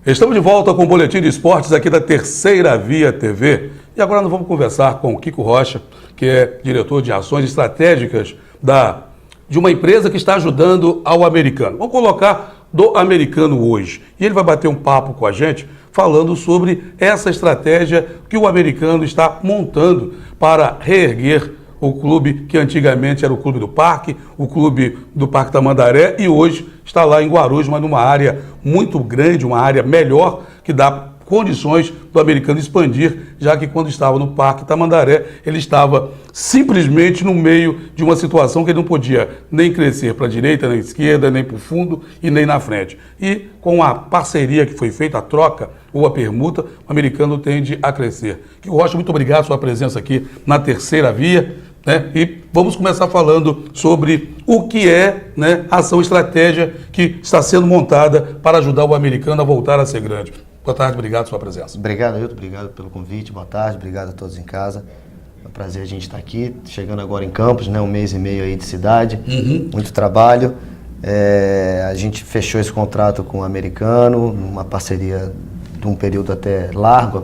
Estamos de volta com o Boletim de Esportes aqui da Terceira Via TV. E agora nós vamos conversar com o Kiko Rocha, que é diretor de ações estratégicas de uma empresa que está ajudando ao americano. Vamos colocar do americano hoje. E ele vai bater um papo com a gente falando sobre essa estratégia que o americano está montando para reerguer o clube que antigamente era o Clube do Parque, o Clube do Parque Tamandaré, e hoje está lá em Guarulhos, mas numa área muito grande, uma área melhor, que dá condições do americano expandir, já que quando estava no Parque Tamandaré, ele estava simplesmente no meio de uma situação que ele não podia nem crescer para a direita, nem à esquerda, nem para o fundo e nem na frente. E com a parceria que foi feita, a troca ou a permuta, o americano tende a crescer. Kiko Rocha, muito obrigado pela sua presença aqui na Terceira Via. E vamos começar falando sobre o que é a ação estratégia que está sendo montada para ajudar o americano a voltar a ser grande. Boa tarde, obrigado pela sua presença. Obrigado, Ailton, obrigado pelo convite, boa tarde, obrigado a todos em casa. É um prazer a gente estar aqui, chegando agora em Campos, um mês e meio aí de cidade, muito trabalho. A gente fechou esse contrato com o americano, uma parceria de um período até largo,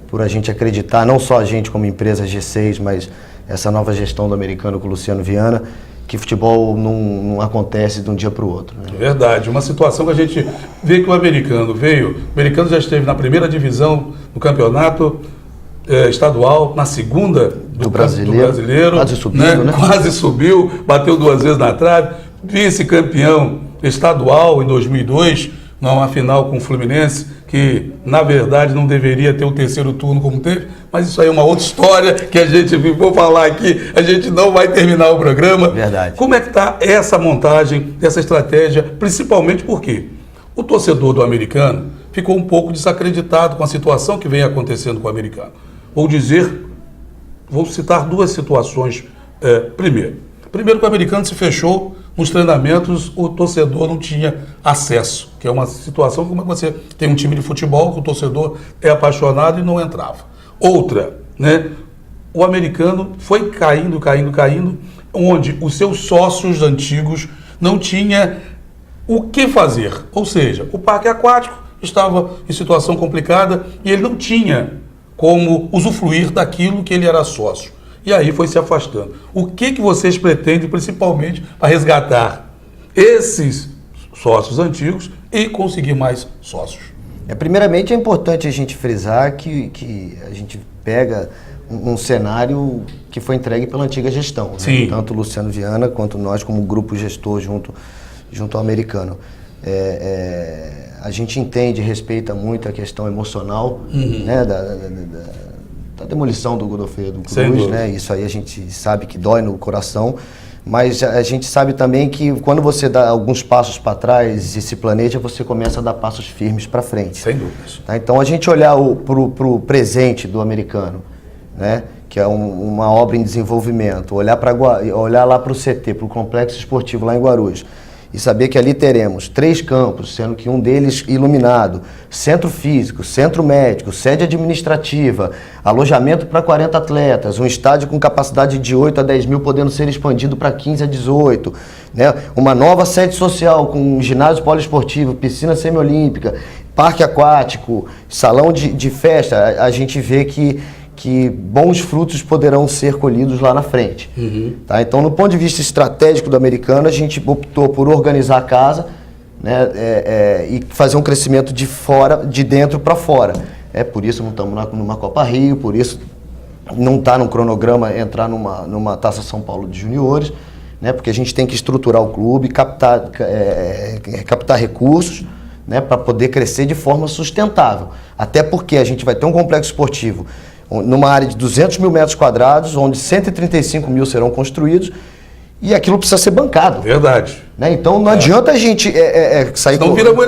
por a gente acreditar, não só a gente como empresa G6, mas essa nova gestão do americano com o Luciano Viana, que futebol não acontece de um dia para o outro. É verdade, uma situação que a gente vê que o americano já esteve na primeira divisão do campeonato estadual, na segunda do brasileiro, quase subiu, quase subiu, bateu 2 vezes na trave, vice-campeão estadual em 2002, numa final com o Fluminense, que na verdade não deveria ter o terceiro turno como teve, mas isso aí é uma outra história que a gente vou falar aqui, a gente não vai terminar o programa. Verdade. Como é que está essa montagem, essa estratégia, principalmente porque o torcedor do americano ficou um pouco desacreditado com a situação que vem acontecendo com o americano. Vou citar 2 situações. Primeiro que o americano se fechou nos treinamentos, o torcedor não tinha acesso, que é uma situação como você tem um time de futebol que o torcedor é apaixonado e não entrava. Outra, o americano foi caindo, onde os seus sócios antigos não tinham o que fazer. Ou seja, o parque aquático estava em situação complicada e ele não tinha como usufruir daquilo que ele era sócio. E aí foi se afastando. O que vocês pretendem, principalmente, para resgatar esses sócios antigos e conseguir mais sócios? Primeiramente, é importante a gente frisar que a gente pega um cenário que foi entregue pela antiga gestão. Tanto o Luciano Viana quanto nós, como grupo gestor junto ao americano. A gente entende e respeita muito a questão emocional, da demolição do Godofredo Cruz, Isso aí a gente sabe que dói no coração, mas a gente sabe também que quando você dá alguns passos para trás e se planeja, você começa a dar passos firmes para frente. Sem dúvidas. Então a gente olhar para o presente do americano, que é uma obra em desenvolvimento, olhar lá para o CT, para o Complexo Esportivo lá em Guarulhos, e saber que ali teremos 3 campos, sendo que um deles iluminado, centro físico, centro médico, sede administrativa, alojamento para 40 atletas, um estádio com capacidade de 8 a 10 mil podendo ser expandido para 15 a 18, uma nova sede social com ginásio poliesportivo, piscina semiolímpica, parque aquático, salão de festa, a gente vê que bons frutos poderão ser colhidos lá na frente. Então, no ponto de vista estratégico do americano, a gente optou por organizar a casa e fazer um crescimento de dentro para fora. Por isso não estamos numa Copa Rio, por isso não está no cronograma entrar numa Taça São Paulo de Juniores, porque a gente tem que estruturar o clube, captar recursos, para poder crescer de forma sustentável. Até porque a gente vai ter um complexo esportivo numa área de 200 mil metros quadrados, onde 135 mil serão construídos, e aquilo precisa ser bancado. Verdade. Então não adianta a gente sair... Não vira um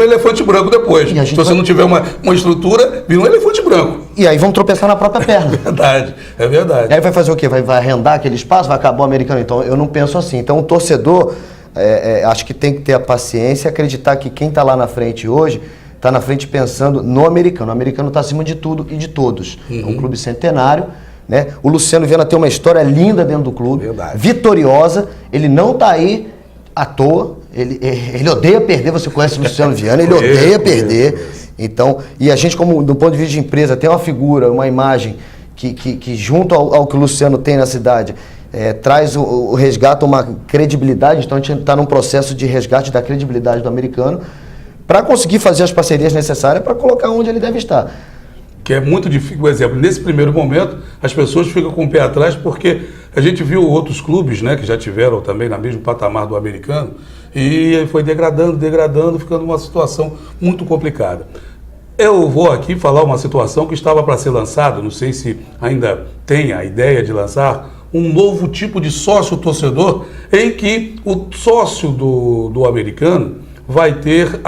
elefante branco depois. Se você não tiver uma estrutura, vira um elefante branco. E aí vão tropeçar na própria perna. É verdade. E aí vai fazer o quê? Vai arrendar aquele espaço? Vai acabar o americano? Então eu não penso assim. Então o torcedor, acho que tem que ter a paciência e acreditar que quem está lá na frente hoje está na frente pensando no americano. O americano está acima de tudo e de todos. É um clube centenário, O Luciano Viana tem uma história linda dentro do clube, vitoriosa. Ele não está aí à toa. Ele odeia perder, você conhece o Luciano Viana, ele odeia perder. Então, e a gente, como do ponto de vista de empresa, tem uma figura, uma imagem que junto ao que o Luciano tem na cidade, traz o resgate, uma credibilidade. Então a gente está num processo de resgate da credibilidade do Americano para conseguir fazer as parcerias necessárias para colocar onde ele deve estar. Que é muito difícil, por exemplo, nesse primeiro momento, as pessoas ficam com o pé atrás porque a gente viu outros clubes, né, que já tiveram também no mesmo patamar do Americano, e foi degradando, ficando uma situação muito complicada. Eu vou aqui falar uma situação que estava para ser lançada, não sei se ainda tem a ideia de lançar, um novo tipo de sócio-torcedor, em que o sócio do Americano vai ter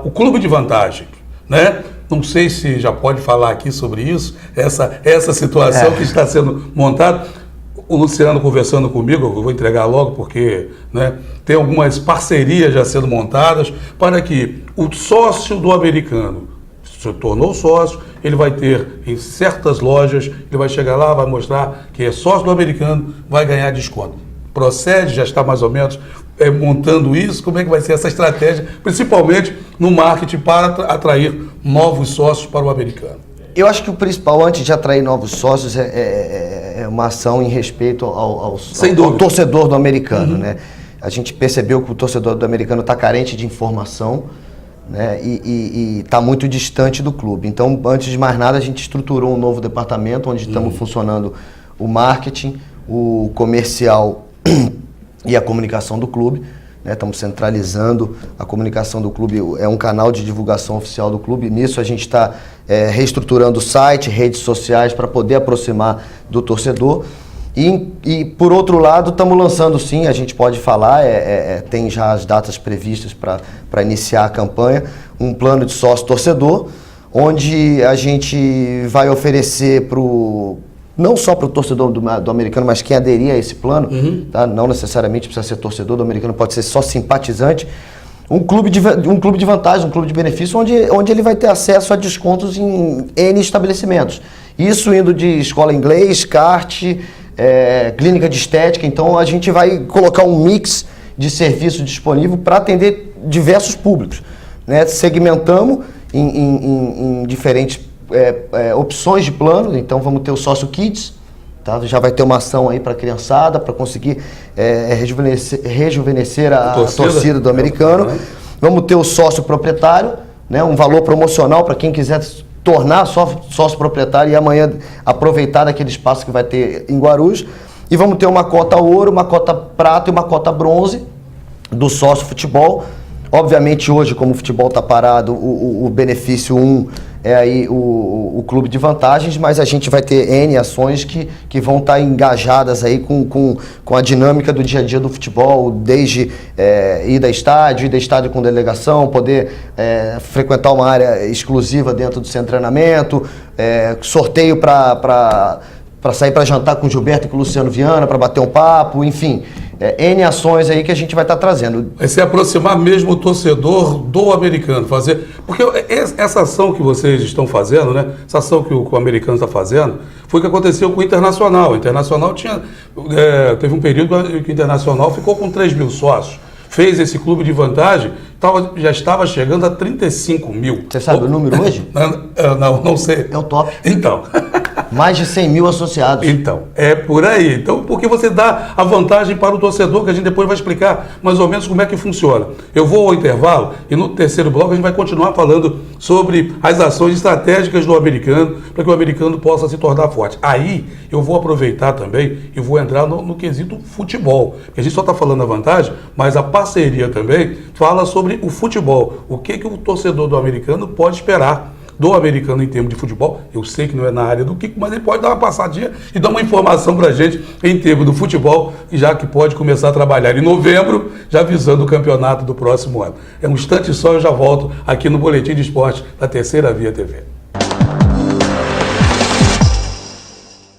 o clube de vantagem, né? Não sei se já pode falar aqui sobre isso, essa situação que está sendo montada. O Luciano conversando comigo, eu vou entregar logo porque, né, tem algumas parcerias já sendo montadas para que o sócio do Americano se tornou sócio, ele vai ter em certas lojas, ele vai chegar lá, vai mostrar que é sócio do Americano, vai ganhar desconto. Procede, já está mais ou menos montando isso, como é que vai ser essa estratégia, principalmente no marketing para atrair novos sócios para o Americano? Eu acho que o principal, antes de atrair novos sócios, é uma ação em respeito ao torcedor do Americano, né? A gente percebeu que o torcedor do Americano está carente de informação, né? E está muito distante do clube. Então, antes de mais nada, a gente estruturou um novo departamento, onde estamos funcionando o marketing, o comercial e a comunicação do clube. Estamos centralizando a comunicação do clube, é um canal de divulgação oficial do clube. Nisso a gente está reestruturando o site, redes sociais para poder aproximar do torcedor. E por outro lado, estamos lançando sim, a gente pode falar, tem já as datas previstas para iniciar a campanha, um plano de sócio-torcedor, onde a gente vai oferecer não só para o torcedor do Americano, mas quem aderir a esse plano, tá? Não necessariamente precisa ser torcedor do Americano, pode ser só simpatizante, um clube de vantagem, um clube de benefício, onde ele vai ter acesso a descontos em N estabelecimentos. Isso indo de escola de inglês, kart, clínica de estética. Então a gente vai colocar um mix de serviço disponível para atender diversos públicos, né? Segmentamos em diferentes opções de plano. Então vamos ter o sócio Kids, tá? Já vai ter uma ação aí para a criançada, para conseguir rejuvenescer a torcida do Americano. Vamos ter o sócio proprietário, né? Um valor promocional para quem quiser tornar sócio proprietário e amanhã aproveitar daquele espaço que vai ter em Guarulhos. E vamos ter uma cota ouro, uma cota prata e uma cota bronze do sócio futebol. Obviamente hoje, como o futebol está parado, o benefício 1 é aí o clube de vantagens, mas a gente vai ter N ações que vão estar engajadas aí com a dinâmica do dia a dia do futebol, desde ir a estádio com delegação, poder frequentar uma área exclusiva dentro do seu treinamento, sorteio para sair para jantar com o Gilberto e com o Luciano Viana, para bater um papo, enfim, N ações aí que a gente vai estar trazendo. Vai se aproximar mesmo o torcedor do Americano, porque essa ação que vocês estão fazendo, né? Essa ação que o Americano está fazendo, foi o que aconteceu com o Internacional. O Internacional teve um período que o Internacional ficou com 3 mil sócios. Fez esse clube de vantagem, já estava chegando a 35 mil. Você sabe o número hoje? Não sei. É o top. Então. Mais de 100 mil associados. Então, é por aí. Então, porque você dá a vantagem para o torcedor, que a gente depois vai explicar mais ou menos como é que funciona. Eu vou ao intervalo e no terceiro bloco a gente vai continuar falando sobre as ações estratégicas do Americano, para que o Americano possa se tornar forte. Aí, eu vou aproveitar também e vou entrar no quesito futebol. Porque a gente só está falando a vantagem, mas a parceria também fala sobre o futebol. O que o torcedor do Americano pode esperar do Americano em termos de futebol. Eu sei que não é na área do Kiko, mas ele pode dar uma passadinha e dar uma informação para a gente em termos do futebol, já que pode começar a trabalhar em novembro, já visando o campeonato do próximo ano. É um instante só, eu já volto aqui no Boletim de Esporte da Terceira Via TV.